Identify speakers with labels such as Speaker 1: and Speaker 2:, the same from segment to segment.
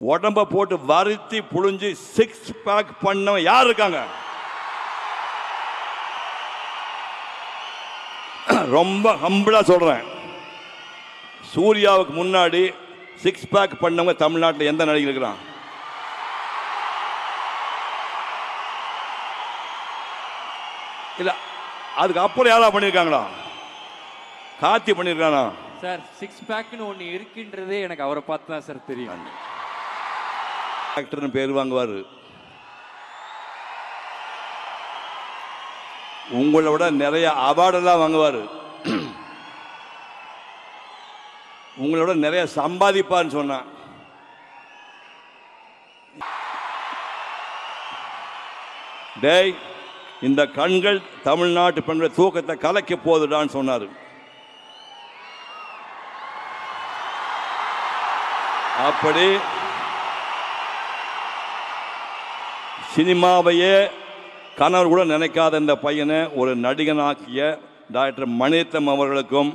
Speaker 1: உடம்ப போட்டு வருத்தி புழிஞ்சு 6 பேக் பண்ண யார் இருக்காங்க? ரொம்ப ஹம்பிளா சொல்றேன். சூர்யாவுக்கு முன்னாடி 6 பேக் பண்ணவங்க தமிழ்நாட்டில் எந்த நடிகர் இருக்கிறான்? இல்ல அதுக்கு அப்புறம் யாரா பண்ணிருக்காங்களா? கார்த்தி பண்ணிருக்கானா?
Speaker 2: சார் 6 பேக்னு ஒன்று இருக்கின்றதே எனக்கு அவரை பார்த்து தான் சார் தெரியும்.
Speaker 1: ஆக்டர்னு பேர் வாங்குவாரு. உங்களை விட நிறைய அவார்டெல்லாம் வாங்குவாரு. உங்களோட நிறைய சம்பாதிப்பான்னு சொன்னான். டேய், இந்த கண்கள் தமிழ்நாட்டு பெண்கள் தூக்கத்தை கலைக்க போதுடான்னு சொன்னாரு. அப்படி சினிமாவையே கனவு கூட நினைக்காத இந்த பையனை ஒரு நடிகனாக்கிய டாக்டர் மணிரத்னம் அவர்களுக்கும்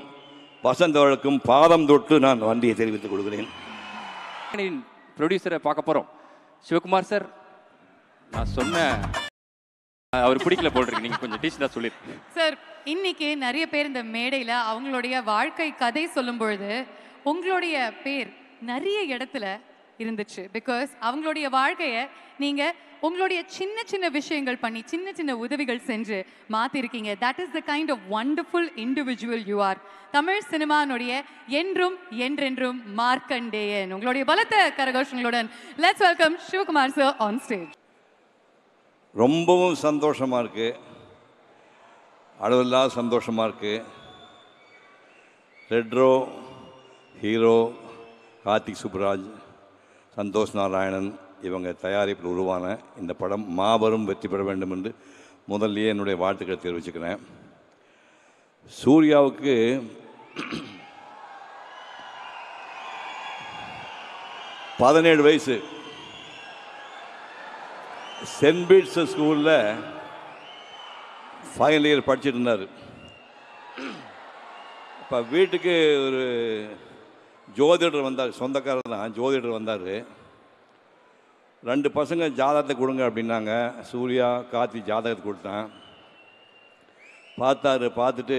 Speaker 1: வசந்த் அவர்களுக்கும் பாதம் தொட்டு நான் நன்றியை தெரிவித்துக் கொள்கிறேன்.
Speaker 2: ப்ரொடியூசரை பார்க்க போறோம். சிவகுமார் சார், நான் சொன்ன அவர் பிடிக்கல போட்டிருக்கு, நீங்க கொஞ்சம் டீச்சரா சொல்லிருக்கீங்க
Speaker 3: சார். இன்னைக்கு நிறைய பேர் இந்த மேடையில் அவங்களுடைய வாழ்க்கை கதை சொல்லும் பொழுது உங்களுடைய பேர் நிறைய இடத்துல இருந்துச்சு. பிகாஸ் அவங்களுடைய வாழ்க்கையை நீங்க உங்களுடைய சின்ன சின்ன விஷயங்கள் பண்ணி சின்ன சின்ன உதவிகள் செஞ்சு மாத்திருக்கீங்க. That is the kind of wonderful individual you are. Tamil சினிமானுடைய என்றும் என்றென்றும் மார்க்கண்டேயன். உங்களுடைய பலத்த கரகோஷங்களுடன் let's welcome Sivakumar sir on stage.
Speaker 1: ரொம்பவும் சந்தோஷமா இருக்கு, அளவில்லாத சந்தோஷமா இருக்கு. ரெட்ரோ ஹீரோ கார்த்திக் சுப்ராஜ், சந்தோஷ் நாராயணன் இவங்க தயாரிப்பில் உருவான இந்த படம் மாபெரும் வெற்றி பெற வேண்டும் என்று முதல்லையே என்னுடைய வாழ்த்துக்களை தெரிவிச்சுக்கிறேன். சூர்யாவுக்கு பதினேழு வயசு. சென்ட் பீட்ஸ் ஸ்கூலில் ஃபைனல் இயர் படிச்சுட்டு இருந்தார். இப்போ வீட்டுக்கு ஒரு ஜோதிடர் வந்தார், சொந்தக்காரர் தான், ஜோதிடர் வந்தார். 2 பசங்க ஜாதகத்தை கொடுங்க அப்படின்னாங்க. சூர்யா கார்த்தி ஜாதகத்தை கொடுத்தான். பார்த்தாரு, பார்த்துட்டு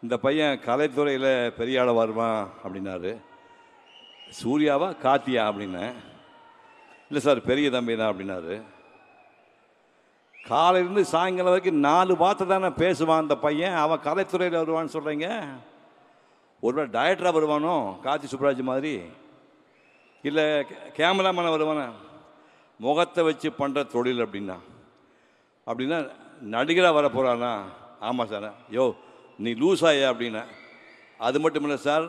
Speaker 1: இந்த பையன் கலைத்துறையில் பெரிய ஆள வருவான் அப்படின்னாரு. சூர்யாவா கார்த்தியா அப்படின்னேன். இல்லை சார் பெரிய தம்பி தான் அப்படின்னாரு. காலையிலேருந்து சாயங்காலம் வரைக்கும் 4 வார்த்தை தானே பேசுவான் அந்த பையன், அவன் கலைத்துறையில் வருவான்னு சொல்கிறீங்க. ஒருவேளை டைரக்டராக வருவானோ கார்த்தி சுப்ராஜ் மாதிரி, இல்லை கேமராமேனை வருவானே, முகத்தை வச்சு பண்ணுற தொழில் அப்படின்னா நடிகராக வர போகிறானா? ஆமாம் சார். யோ நீ லூஸாயா அப்படின்னா. அது மட்டும் இல்லை சார்,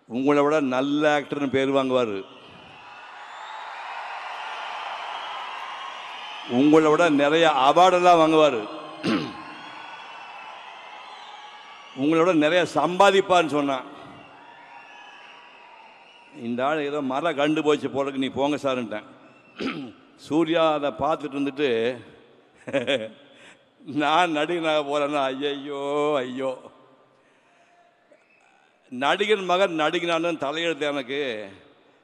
Speaker 1: உங்களை விட நல்ல ஆக்டர்னு பேர் வாங்குவார். உங்களை விட நிறைய அவார்டெல்லாம் வாங்குவார். உங்களோட நிறைய சம்பாதிப்பான்னு சொன்னான். இந்த ஆள் ஏதோ மரம் கண்டு போச்சு போறதுக்கு, நீ போங்க சார்ன்ட்டேன். சூர்யா அதை பார்த்துட்டு இருந்துட்டு நான் நடிகனாக போகிறேன்னா ஐயோ ஐயோ, நடிகன் மகன் நடிகனானு தலையெழுத்து எனக்கு,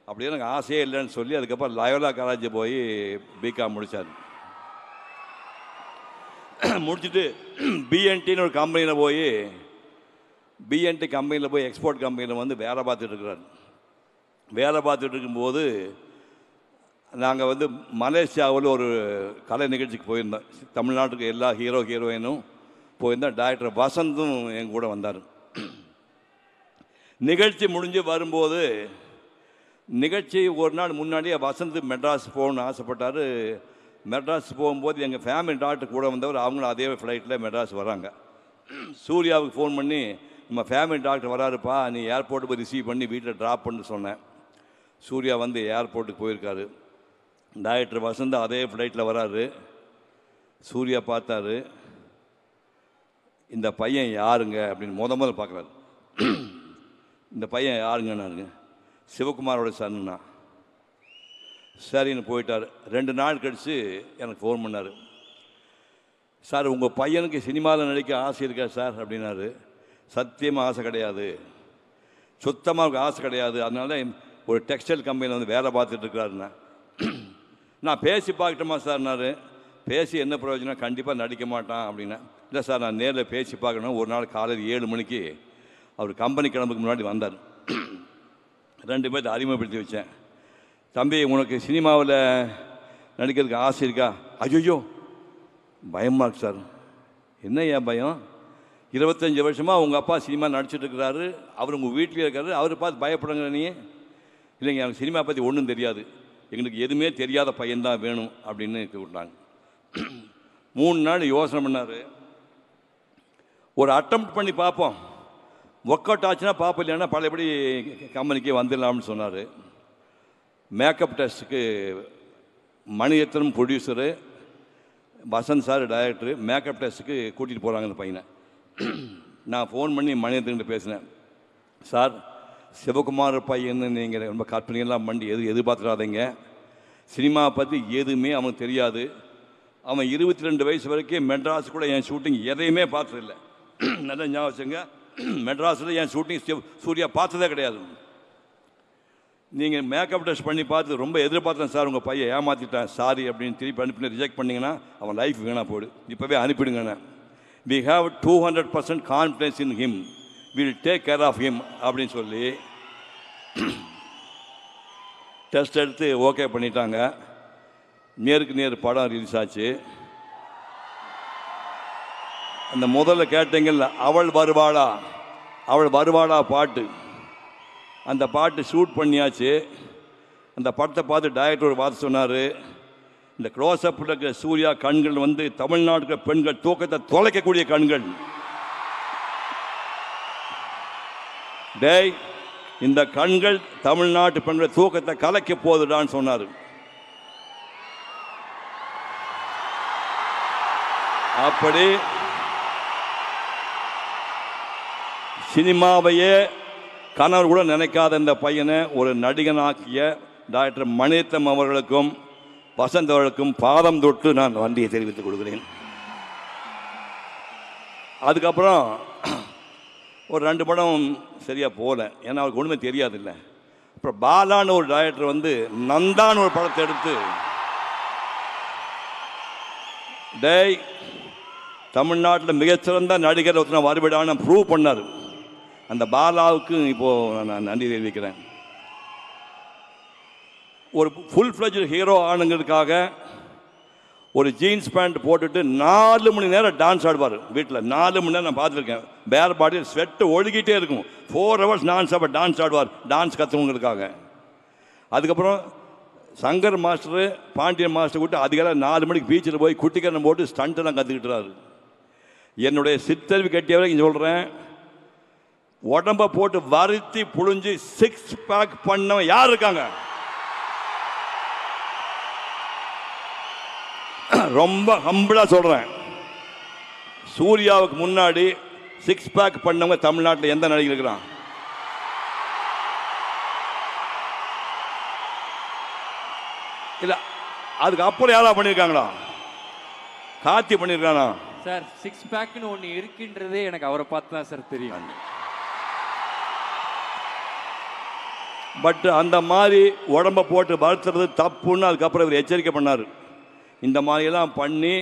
Speaker 1: அப்படியே எனக்கு ஆசையே இல்லைன்னு சொல்லி அதுக்கப்புறம் லயோலா காலேஜ் போய் பிகாம் முடித்தார். முடிச்சுட்டு பிஎன்டின்னு ஒரு கம்பெனியில் போய், பிஎன்டி கம்பெனியில் போய் எக்ஸ்போர்ட் கம்பெனியில் வந்து வேலை பார்த்துட்டு இருக்கிறார். வேலை பார்த்துட்டு இருக்கும்போது நாங்கள் வந்து மலேசியாவில் ஒரு கலை நிகழ்ச்சிக்கு போயிருந்தோம். தமிழ்நாட்டுக்கு எல்லா ஹீரோயினும் போயிருந்தோம். டாக்டர் வசந்தும் என் கூட வந்தார். நிகழ்ச்சி முடிஞ்சு வரும்போது, நிகழ்ச்சி ஒரு நாள் முன்னாடியே வசந்த் மெட்ராஸ் போகணுன்னு ஆசைப்பட்டார். மெட்ராஸ் போகும்போது எங்கள் ஃபேமிலி டாக்டர் கூட வந்தவர், அவங்களும் அதே ஃப்ளைட்டில் மெட்ராஸ் வராங்க. சூர்யாவுக்கு ஃபோன் பண்ணி, நம்ம ஃபேமிலி டாக்டர் வராருப்பா, நீ ஏர்போர்ட்டு போய் ரிசீவ் பண்ணி வீட்டில் ட்ராப் பண்ணு சொன்னேன். சூர்யா வந்து ஏர்போர்ட்டுக்கு போயிருக்காரு. டாக்டர் வசந்த் அதே ஃப்ளைட்டில் வராரு. சூர்யா பார்த்தாரு, இந்த பையன் யாருங்க அப்படின்னு முதல்ல பார்க்குறாரு. இந்த பையன் யாருங்கன்னாருங்க. சிவகுமாரோட சன்னா. சரின்னு போயிட்டார். 2 நாள் கழித்து எனக்கு ஃபோன் பண்ணார். சார் உங்கள் பையனுக்கு சினிமாவில் நடிக்க ஆசை இருக்கா சார் அப்படின்னாரு. சத்தியமாக ஆசை கிடையாது, சுத்தமாக ஆசை கிடையாது. அதனால ஒரு டெக்ஸ்டைல் கம்பெனியில் வந்து வேலை பார்த்துட்டு இருக்கிறாருண்ணா. நான் பேசி பார்க்கட்டுமா சார்னாரு. பேசி என்ன பிரயோஜனம், கண்டிப்பாக நடிக்க மாட்டான் அப்படின்னா. இல்லை சார் நான் நேரில் பேசி பார்க்கணும். ஒரு நாள் காலையில் 7 மணிக்கு அவர் கம்பெனி கிளம்புக்கு முன்னாடி வந்தார். 2 பேர்த்த அறிமுகப்படுத்தி வச்சேன். தம்பி உனக்கு சினிமாவில் நடிக்கிறதுக்கு ஆசை இருக்கா? ஐயோ பயமாக இருக்கு சார். என்ன ஏன் பயம்? 25 வருஷமாக உங்கள் அப்பா சினிமா நடிச்சிட்டு இருக்கிறாரு, அவர் உங்கள் வீட்டிலே இருக்காரு, அவர் பார்த்து பயப்படுங்க நீ? இல்லைங்க எனக்கு சினிமா பற்றி ஒன்றும் தெரியாது, எங்களுக்கு எதுவுமே தெரியாத பையன்தான் வேணும் அப்படின்னு விட்டாங்க. 3 நாள் யோசனை பண்ணார். ஒரு அட்டெம்ப்ட் பண்ணி பார்ப்போம், ஒர்க் அவுட் ஆச்சுன்னா பார்ப்போம், இல்லைன்னா பழையபடி கம்பெனிக்கே வந்துடலாம்னு சொன்னார். மேக்கப் டெஸ்ட்டுக்கு Mani Ratnam producer, Vasanth sir director, makeup டெஸ்ட்டுக்கு கூட்டிகிட்டு போகிறாங்க அந்த பையனை. நான் ஃபோன் பண்ணி மணிரத்னகிட்ட பேசினேன். சார் சிவகுமார் பையன்னு நீங்கள் ரொம்ப கற்பனையெல்லாம் பண்ணி எதிர்பார்த்துடாதீங்க, சினிமா பற்றி எதுவுமே அவனுக்கு தெரியாது, அவன் 22 வயசு வரைக்கும் மெட்ராஸ் கூட என் ஷூட்டிங் எதையுமே பார்த்ததில்லை. நல்லா ஞாபகம் வச்சுங்க, மெட்ராஸில் என் ஷூட்டிங் சூர்யா பார்த்ததே கிடையாது. நீங்கள் மேக்கப் டெஸ்ட் பண்ணி பார்த்து ரொம்ப எதிர்பார்த்தேன் சார், உங்கள் பையன் ஏமாற்றிட்டேன் சாரி அப்படின்னு திருப்பி அனுப்பி ரிஜெக்ட் பண்ணிங்கன்னா அவன் லைஃப் வீணாக போய்டு, இப்போவே அனுப்பிடுங்கண்ணே. We have 200% confidence in him, will take care of him அப்படின்னு சொல்லி டெஸ்ட் எடுத்து ஓகே பண்ணிட்டாங்க. நேருக்கு நேர் படம் ரிலீஸ் ஆச்சு. அந்த முதல்ல கேட்டீங்கல்ல அவள் வருவாளா, அவள் வருவாளா பாட்டு, அந்த பாட்டு ஷூட் பண்ணியாச்சு. அந்த படத்தை பார்த்து டைரக்டர் ஒரு வார்த்தை சொன்னார், இந்த க்ளோஸ்அப்பில் இருக்கிற சூர்யா கண்கள் வந்து தமிழ்நாட்டுக்கு பெண்கள் தூக்கத்தை தொலைக்கக்கூடிய கண்கள். டேய் இந்த கண்கள் தமிழ்நாட்டு பெண்கள் தூக்கத்தை கலைக்க போகுதுடான்னு சொன்னார். அப்படி சினிமாவையே கனவு கூட நினைக்காத இந்த பையனை ஒரு நடிகனாக்கிய டாக்டர் மணிரத்னம் அவர்களுக்கும் வசந்த் அவர்களுக்கும் பாதம் தொட்டு நான் வண்டியை தெரிவித்துக் கொடுக்கிறேன். அதுக்கப்புறம் ஒரு 2 படம் சரியாக போகல, ஏன்னா அவருக்கு ஒன்றுமே தெரியாதில்லை. அப்புறம் பாலான்னு ஒரு டைரக்டர் வந்து நந்தான்னு ஒரு படத்தை எடுத்து, டேய் தமிழ்நாட்டில் மிகச்சிறந்த நடிகர் ஒருத்தனை வருவிடான்னு ப்ரூவ் பண்ணார். அந்த பாலாவுக்கு இப்போது நான் நன்றி தெரிவிக்கிறேன். ஒரு ஃபுல் ஃப்ளெஜ் ஹீரோ ஆனுங்கிறதுக்காக ஒரு ஜீன்ஸ் பேண்ட் போட்டுட்டு 4 மணி நேரம் டான்ஸ் ஆடுவார் வீட்டில். 4 மணி நேரம் நான் பார்த்துருக்கேன். பேர் பாடியில் ஸ்வெட்டு ஒழுகிட்டே இருக்கும். 4 hours நான் சாப்பிட டான்ஸ் ஆடுவார், டான்ஸ் கற்றுவங்களுக்காக. அதுக்கப்புறம் சங்கர் மாஸ்டரு பாண்டியன் மாஸ்டர் கூட்டு அதிகாலை 4 மணிக்கு பீச்சில் போய் குட்டிக்கரணம் போட்டு ஸ்டண்ட்டெல்லாம் கற்றுக்கிட்டுறாரு. என்னுடைய சித்தறிவு கட்டியவரை இங்கே சொல்கிறேன், உடம்பை போட்டு வருத்தி புழிஞ்சு 6 பேக் பண்ணவன் யார் இருக்காங்க? ரொம்ப ஹம்பிளா சொல்றேன், சூர்யாவுக்கு முன்னாடி 6 பேக் பண்ணவங்க தமிழ்நாட்டில் எந்த நடிகர் இருக்கிறான்? இல்ல அதுக்கு அப்புறம் யாரா பண்ணியிருக்காங்களா? கார்த்தி பண்ணியிருக்கானா
Speaker 2: சார்? 6 பேக்னு ஒன்று இருக்கின்றதே எனக்கு அவரை பார்த்து தான் சார் தெரியும்.
Speaker 1: பட் அந்த மாதிரி உடம்பை போட்டு வளர்த்துறது தப்புன்னு அதுக்கப்புறம் இவர் எச்சரிக்கை பண்ணார். இந்த மாதிரியெல்லாம் பண்ணி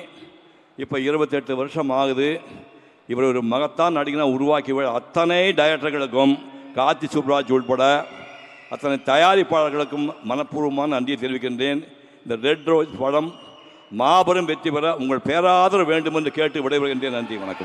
Speaker 1: இப்போ 28 வருஷம் ஆகுது. இவர் ஒரு மகத்தான் நடிகனாக உருவாக்கி அத்தனை டைரக்டர்களுக்கும், கார்த்தி சுப்ராஜ் உட்பட அத்தனை தயாரிப்பாளர்களுக்கும் மனப்பூர்வமான நன்றியை தெரிவிக்கின்றேன். இந்த ரெட் ரோஸ் படம் மாபெரும் வெற்றி பெற உங்கள் பேராதரவு வேண்டும் என்று கேட்டு விடைபெறுகின்றேன். நன்றி, வணக்கம்.